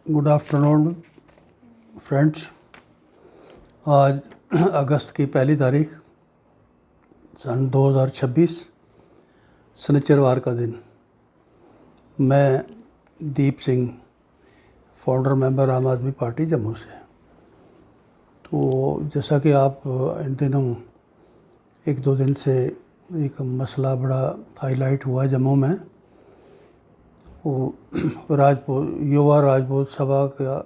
Good afternoon friends. आज अगस्त की पहली तारीख सन 2026 शनिचरवार का दिन। मैं दीप सिंह, फाउंडर मेंबर आम आदमी पार्टी जम्मू से। तो जैसा कि आप इन दिनों एक दो दिन से एक मसला बड़ा हाईलाइट हुआ है जम्मू में, वो युवा राजपूत सभा का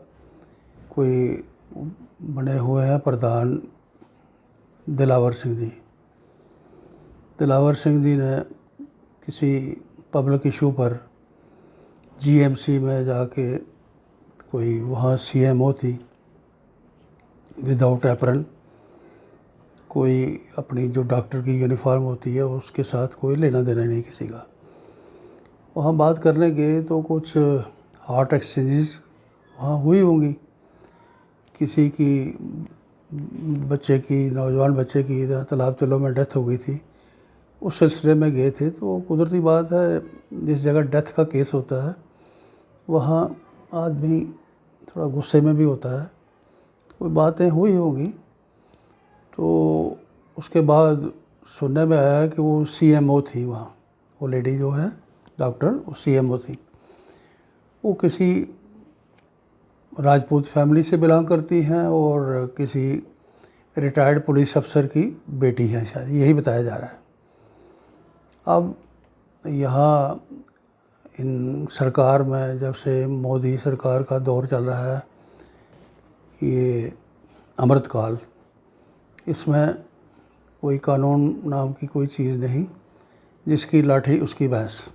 कोई बने हुए हैं प्रधान दिलावर सिंह जी। दिलावर सिंह जी ने किसी पब्लिक इशू पर जीएमसी में जाके कोई वहाँ सीएमओ थी विदाउट एप्रन, कोई अपनी जो डॉक्टर की यूनिफॉर्म होती है उसके साथ कोई लेना देना नहीं किसी का। वहाँ बात करने गए तो कुछ हार्ट एक्सचेंजेस वहाँ हुई होंगी। किसी की नौजवान बच्चे की तालाब तलों में डेथ हो गई थी, उस सिलसिले में गए थे। तो कुदरती बात है, जिस जगह डेथ का केस होता है वहाँ आदमी थोड़ा गुस्से में भी होता है। कोई बातें हुई होंगी। तो उसके बाद सुनने में आया कि वो सीएमओ थी वहाँ, वो लेडी जो है डॉक्टर, वो सीएमओ थी। वो किसी राजपूत फैमिली से बिलोंग करती हैं और किसी रिटायर्ड पुलिस अफसर की बेटी हैं, शायद यही बताया जा रहा है। अब यहाँ इन सरकार में जब से मोदी सरकार का दौर चल रहा है, ये अमृतकाल, इसमें कोई कानून नाम की कोई चीज़ नहीं, जिसकी लाठी उसकी भैंस।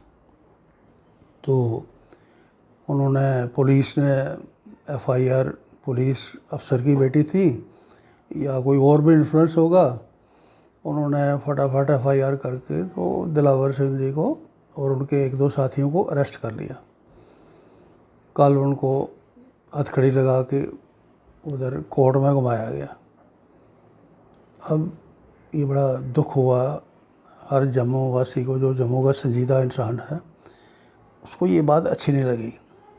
तो उन्होंने पुलिस ने एफआईआर, पुलिस अफसर की बेटी थी या कोई और भी इन्फ्लुएंस होगा, उन्होंने फटाफट एफआईआर करके तो दिलावर सिंह जी को और उनके एक दो साथियों को अरेस्ट कर लिया। कल उनको हथकड़ी लगा के उधर कोर्ट में घुमाया गया। अब ये बड़ा दुख हुआ हर जम्मू वासी को, जो जम्मू का संजीदा इंसान है, उसको ये बात अच्छी नहीं लगी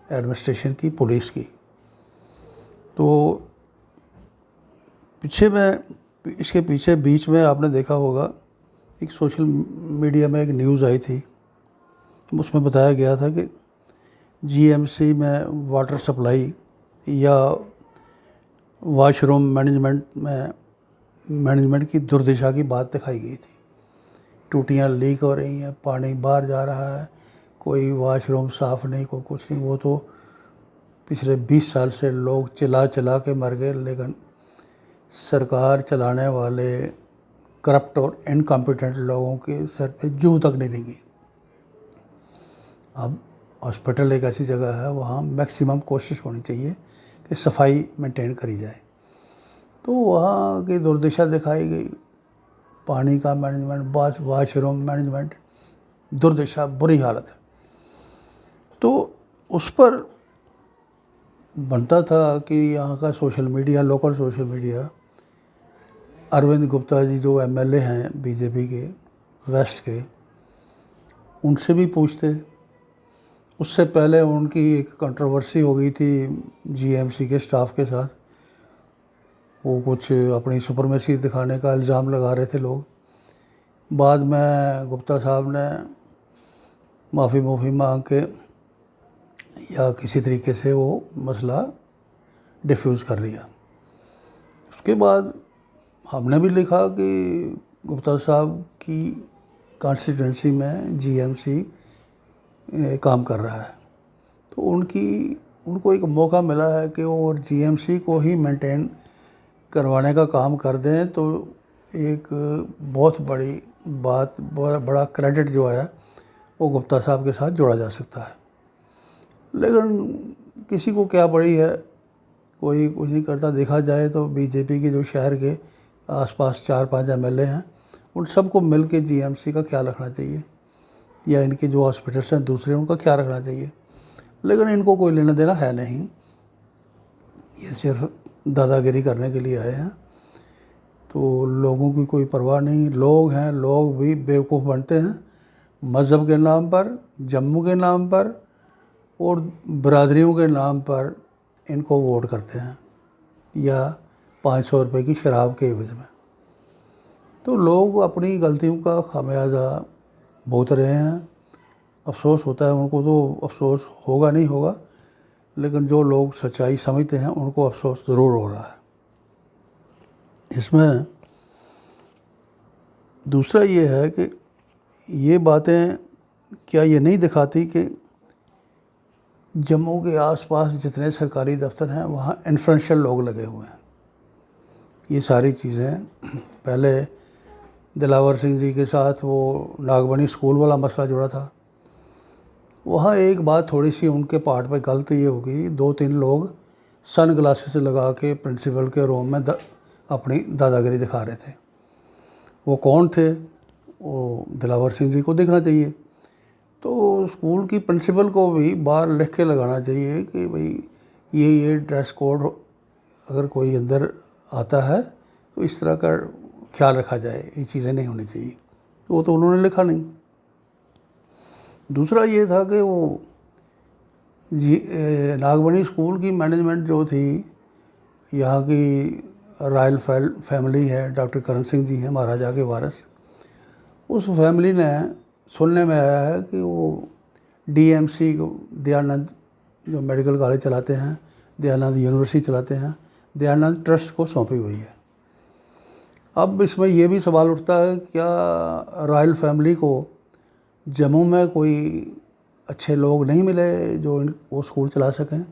एडमिनिस्ट्रेशन की, पुलिस की। तो इसके पीछे बीच में आपने देखा होगा एक सोशल मीडिया में एक न्यूज़ आई थी, उसमें बताया गया था कि जीएमसी में वाटर सप्लाई या वॉशरूम मैनेजमेंट की दुर्दशा की बात दिखाई गई थी। टूटियाँ लीक हो रही हैं, पानी बाहर जा रहा है, कोई वॉशरूम साफ़ नहीं, कोई कुछ नहीं। वो तो पिछले 20 साल से लोग चिल्ला के मर गए, लेकिन सरकार चलाने वाले करप्ट और इनकॉम्पिटेंट लोगों के सर पे जूं तक नहीं रेंगी। अब हॉस्पिटल एक ऐसी जगह है, वहाँ मैक्सिमम कोशिश होनी चाहिए कि सफाई मेंटेन करी जाए। तो वहाँ की दुर्दशा दिखाई गई, पानी का मैनेजमेंट, वॉशरूम मैनेजमेंट, दुर्दशा, बुरी हालत है। तो उस पर बनता था कि यहाँ का social media, local social media, Arvind Gupta ji जो एमएलए हैं बीजेपी के वेस्ट के, उनसे भी पूछते। उससे पहले उनकी एक कंट्रोवर्सी हो गई थी जीएमसी के स्टाफ के साथ। वो कुछ अपनी सुपरमेसी दिखाने का इल्ज़ाम लगा रहे थे लोग। बाद में गुप्ता साहब ने माफ़ी मांग के या किसी तरीके से वो मसला डिफ्यूज़ कर लिया। उसके बाद हमने भी लिखा कि गुप्ता साहब की कॉन्स्टिट्यूंसी में जीएमसी काम कर रहा है, तो उनको एक मौका मिला है कि वो जीएमसी को ही मेंटेन करवाने का काम कर दें, तो एक बहुत बड़ी बात, बहुत बड़ा क्रेडिट जो है वो गुप्ता साहब के साथ जोड़ा जा सकता है। लेकिन किसी को क्या पड़ी है, कोई कुछ नहीं करता। देखा जाए तो बीजेपी के जो शहर के आसपास 4-5 एमएलए हैं, उन सबको मिल के जीएमसी का ख्याल रखना चाहिए, या इनके जो हॉस्पिटल्स हैं दूसरे, उनका ख्याल रखना चाहिए। लेकिन इनको कोई लेना देना है नहीं, ये सिर्फ दादागिरी करने के लिए आए हैं। तो लोगों की कोई परवाह नहीं। लोग हैं, लोग भी बेवकूफ़ बनते हैं मज़हब के नाम पर, जम्मू के नाम पर और बरादरियों के नाम पर। इनको वोट करते हैं या 500 रुपये की शराब के एवज में। तो लोग अपनी गलतियों का खामियाजा भुगत रहे हैं। अफसोस होता है उनको, तो अफसोस होगा नहीं होगा, लेकिन जो लोग सच्चाई समझते हैं उनको अफसोस ज़रूर हो रहा है। इसमें दूसरा ये है कि ये बातें क्या ये नहीं दिखाती कि जम्मू के आसपास जितने सरकारी दफ्तर हैं वहाँ इन्फ्लुएंशियल लोग लगे हुए हैं। ये सारी चीज़ें, पहले दिलावर सिंह जी के साथ वो नागबनी स्कूल वाला मसला जुड़ा था, वहाँ एक बात थोड़ी सी उनके पार्ट पे गलत ये होगी, 2-3 लोग सन ग्लासेस लगा के प्रिंसिपल के रूम में अपनी दादागिरी दिखा रहे थे। वो कौन थे? वो दिलावर सिंह जी को देखना चाहिए। तो स्कूल की प्रिंसिपल को भी बाहर लिख के लगाना चाहिए कि भाई ये ड्रेस कोड अगर कोई अंदर आता है तो इस तरह का ख्याल रखा जाए, ये चीज़ें नहीं होनी चाहिए। वो तो उन्होंने लिखा नहीं। दूसरा ये था कि वो नागबनी स्कूल की मैनेजमेंट जो थी, यहाँ की रॉयल फैमिली है, डॉक्टर करण सिंह जी हैं महाराजा के वारिस, उस फैमिली ने, सुनने में आया है कि वो डीएमसी को, दयानंद जो मेडिकल कॉलेज चलाते हैं, दयानंद यूनिवर्सिटी चलाते हैं, दयानंद ट्रस्ट को सौंपी हुई है। अब इसमें यह भी सवाल उठता है, क्या रॉयल फैमिली को जम्मू में कोई अच्छे लोग नहीं मिले जो वो स्कूल चला सकें,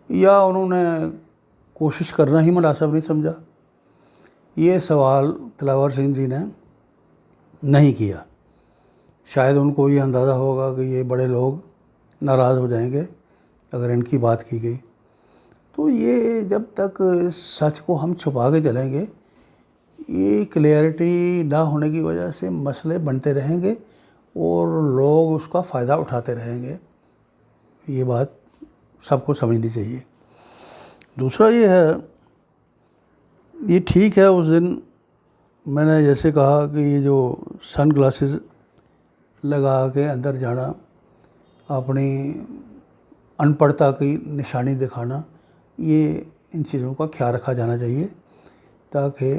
या उन्होंने कोशिश करना ही मुनासिब नहीं समझा? ये सवाल दिलावर सिंह जी ने नहीं किया। शायद उनको ये अंदाज़ा होगा कि ये बड़े लोग नाराज़ हो जाएंगे अगर इनकी बात की गई। तो ये जब तक सच को हम छुपा के चलेंगे, ये क्लियरिटी ना होने की वजह से मसले बनते रहेंगे और लोग उसका फ़ायदा उठाते रहेंगे। ये बात सबको समझनी चाहिए। दूसरा ये है, ये ठीक है, उस दिन मैंने जैसे कहा कि ये जो सन ग्लासेस लगा के अंदर जाना, अपनी अनपढ़ता की निशानी दिखाना, ये इन चीज़ों का ख्याल रखा जाना चाहिए, ताकि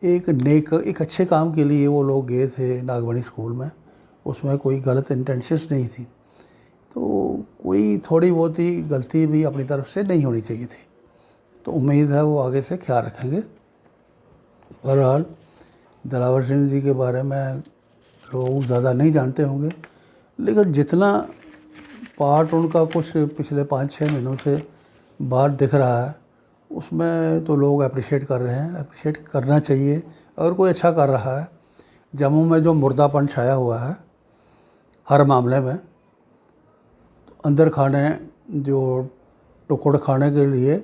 एक अच्छे काम के लिए वो लोग गए थे नागबनी स्कूल में, उसमें कोई गलत इंटेंशंस नहीं थी, तो कोई थोड़ी बहुत ही गलती भी अपनी तरफ से नहीं होनी चाहिए थी। तो उम्मीद है वो आगे से ख्याल रखेंगे। बहरहाल दिलावर सिंह जी के बारे में लोग ज़्यादा नहीं जानते होंगे, लेकिन जितना पार्ट उनका कुछ पिछले 5-6 महीनों से बाहर दिख रहा है, उसमें तो लोग अप्रिशिएट कर रहे हैं। अप्रिशिएट करना चाहिए अगर कोई अच्छा कर रहा है। जम्मू में जो मुर्दापन छाया हुआ है हर मामले में, तो अंदर खाने, जो टुकड़ खाने के लिए,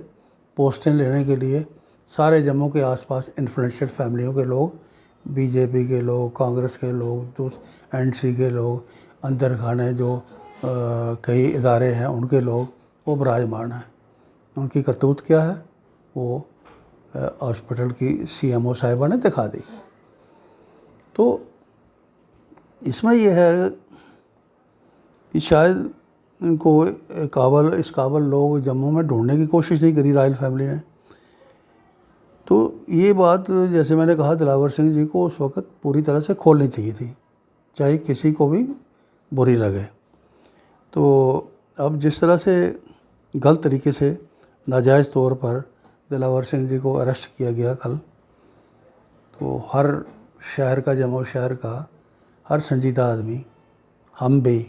पोस्टें लेने के लिए सारे जम्मू के आसपास इन्फ्लुएंशियल फैमिलियों के लोग, बीजेपी के लोग, कांग्रेस के लोग, जो एनसी के लोग, अंदर खाने जो कई इदारे हैं उनके लोग, वो विराजमान हैं। उनकी करतूत क्या है वो हॉस्पिटल की सीएमओ साहिबा ने दिखा दी। तो इसमें यह है कि शायद इनको इस काबल लोग जम्मू में ढूंढने की कोशिश नहीं करी रॉयल फैमिली ने। तो ये बात, जैसे मैंने कहा, दिलावर सिंह जी को उस वक़्त पूरी तरह से खोलनी चाहिए थी, चाहे किसी को भी बुरी लगे। तो अब जिस तरह से गलत तरीके से नाजायज़ तौर पर दिलावर सिंह जी को अरेस्ट किया गया कल, तो हर शहर का, जम्मू शहर का हर संजीदा आदमी, हम भी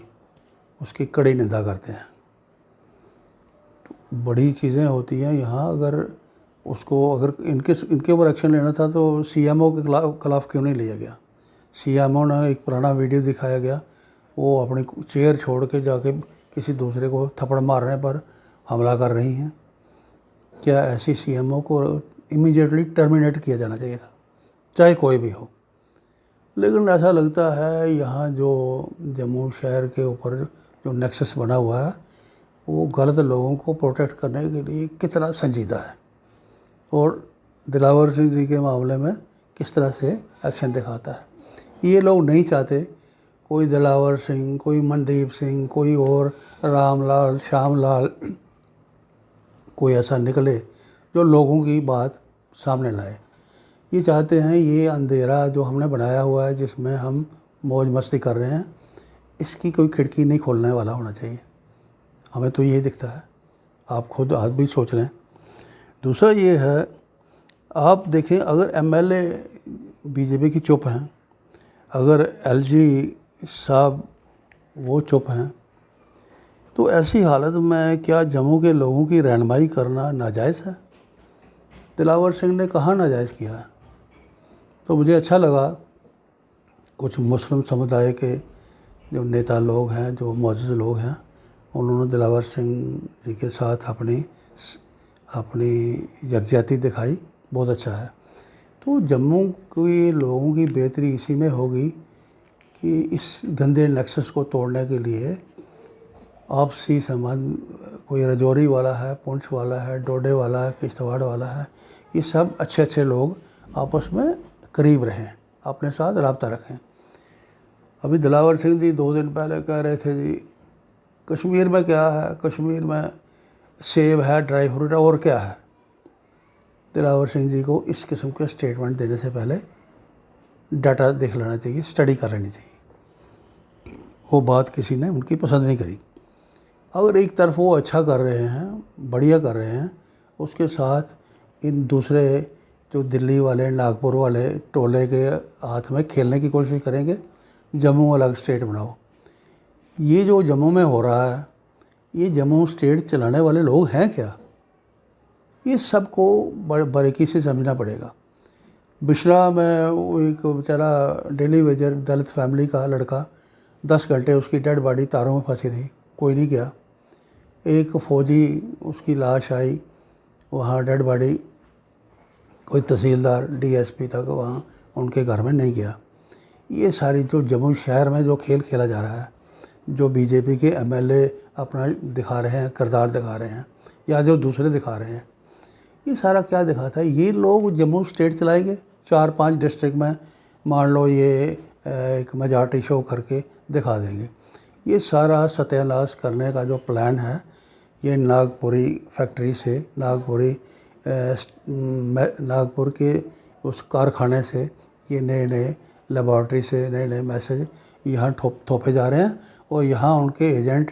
उसकी कड़ी निंदा करते हैं। तो बड़ी चीज़ें होती हैं यहाँ। अगर इनके ऊपर एक्शन लेना था तो सीएमओ के खिलाफ क्यों नहीं लिया गया? सीएमओ ने एक पुराना वीडियो दिखाया गया, वो अपनी चेयर छोड़ के जाके किसी दूसरे को थप्पड़ मारने पर हमला कर रही हैं। क्या ऐसी सीएमओ को इमीडिएटली टर्मिनेट किया जाना चाहिए था, चाहे कोई भी हो? लेकिन ऐसा लगता है यहाँ जो जम्मू शहर के ऊपर जो नेक्सस बना हुआ है, वो गलत लोगों को प्रोटेक्ट करने के लिए कितना संजीदा है, और दिलावर सिंह जी के मामले में किस तरह से एक्शन दिखाता है। ये लोग नहीं चाहते कोई दिलावर सिंह, कोई मनदीप सिंह, कोई और रामलाल, श्यामलाल, कोई ऐसा निकले जो लोगों की बात सामने लाए। ये चाहते हैं ये अंधेरा जो हमने बनाया हुआ है जिसमें हम मौज मस्ती कर रहे हैं, इसकी कोई खिड़की नहीं खोलने वाला होना चाहिए। हमें तो यही दिखता है, आप खुद आज भी सोच रहे हैं। दूसरा ये है, आप देखें अगर एमएलए बीजेपी की चुप हैं, अगर एलजी साहब वो चुप हैं, तो ऐसी हालत में क्या जम्मू के लोगों की रहनुमाई करना नाजायज़ है? दिलावर सिंह ने कहाँ नाजायज़ किया है? तो मुझे अच्छा लगा कुछ मुस्लिम समुदाय के जो नेता लोग हैं, जो मुअज़्ज़ज़ लोग हैं, उन्होंने दिलावर सिंह जी के साथ अपनी यकजहती दिखाई, बहुत अच्छा है। तो जम्मू के लोगों की बेहतरी इसी में होगी कि इस गंदे नेक्सस को तोड़ने के लिए आपसी संबंध, कोई रजौरी वाला है, पुंछ वाला है, डोडे वाला है, किश्तवाड़ वाला है, ये सब अच्छे अच्छे लोग आपस में करीब रहें, अपने साथ रब्ता रखें। अभी दिलावर सिंह जी 2 दिन पहले कह रहे थे जी कश्मीर में क्या है, कश्मीर में सेब है, ड्राई फ्रूट है, और क्या है। दिलावर सिंह जी को इस किस्म के स्टेटमेंट देने से पहले डाटा देख लेना चाहिए, स्टडी कर लेनी चाहिए। वो बात किसी ने उनकी पसंद नहीं करी। अगर एक तरफ वो अच्छा कर रहे हैं, बढ़िया कर रहे हैं, उसके साथ इन दूसरे जो दिल्ली वाले, नागपुर वाले टोले के हाथ में खेलने की कोशिश करेंगे, जम्मू अलग स्टेट बनाओ। ये जो जम्मू में हो रहा है, ये जम्मू स्टेट चलाने वाले लोग हैं क्या? ये सबको बारीकी से समझना पड़ेगा। बिशरा में वो एक बेचारा डेली वेजर दलित फैमिली का लड़का, 10 घंटे उसकी डेड बॉडी तारों में फंसी रही, कोई नहीं गया। एक फ़ौजी, उसकी लाश आई, वहाँ डेड बॉडी, कोई तहसीलदार डीएसपी तक वहाँ उनके घर में नहीं गया। ये सारी जो जम्मू शहर में जो खेल खेला जा रहा है, जो बीजेपी के एमएलए अपना दिखा रहे हैं, किरदार दिखा रहे हैं, या जो दूसरे दिखा रहे हैं, ये सारा क्या दिखाता है? ये लोग जम्मू स्टेट चलाएंगे 4-5 डिस्ट्रिक्ट में, मान लो ये एक मेजॉरिटी शो करके दिखा देंगे। ये सारा सत्यानाश करने का जो प्लान है, ये नागपुरी फैक्ट्री से, नागपुर के उस कारखाने से ये नए नए लेबॉर्ट्री से नए नए मैसेज यहाँ थोपे जा रहे हैं, और यहाँ उनके एजेंट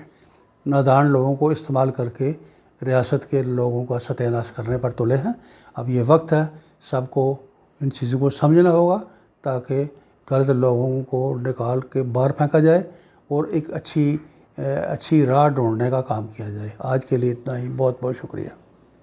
नादान लोगों को इस्तेमाल करके रियासत के लोगों का सत्यानाश करने पर तुले हैं। अब ये वक्त है सबको इन चीज़ों को समझना होगा, ताकि गलत लोगों को निकाल के बाहर फेंका जाए और एक अच्छी राह ढूंढने का काम किया जाए। आज के लिए इतना ही, बहुत बहुत शुक्रिया।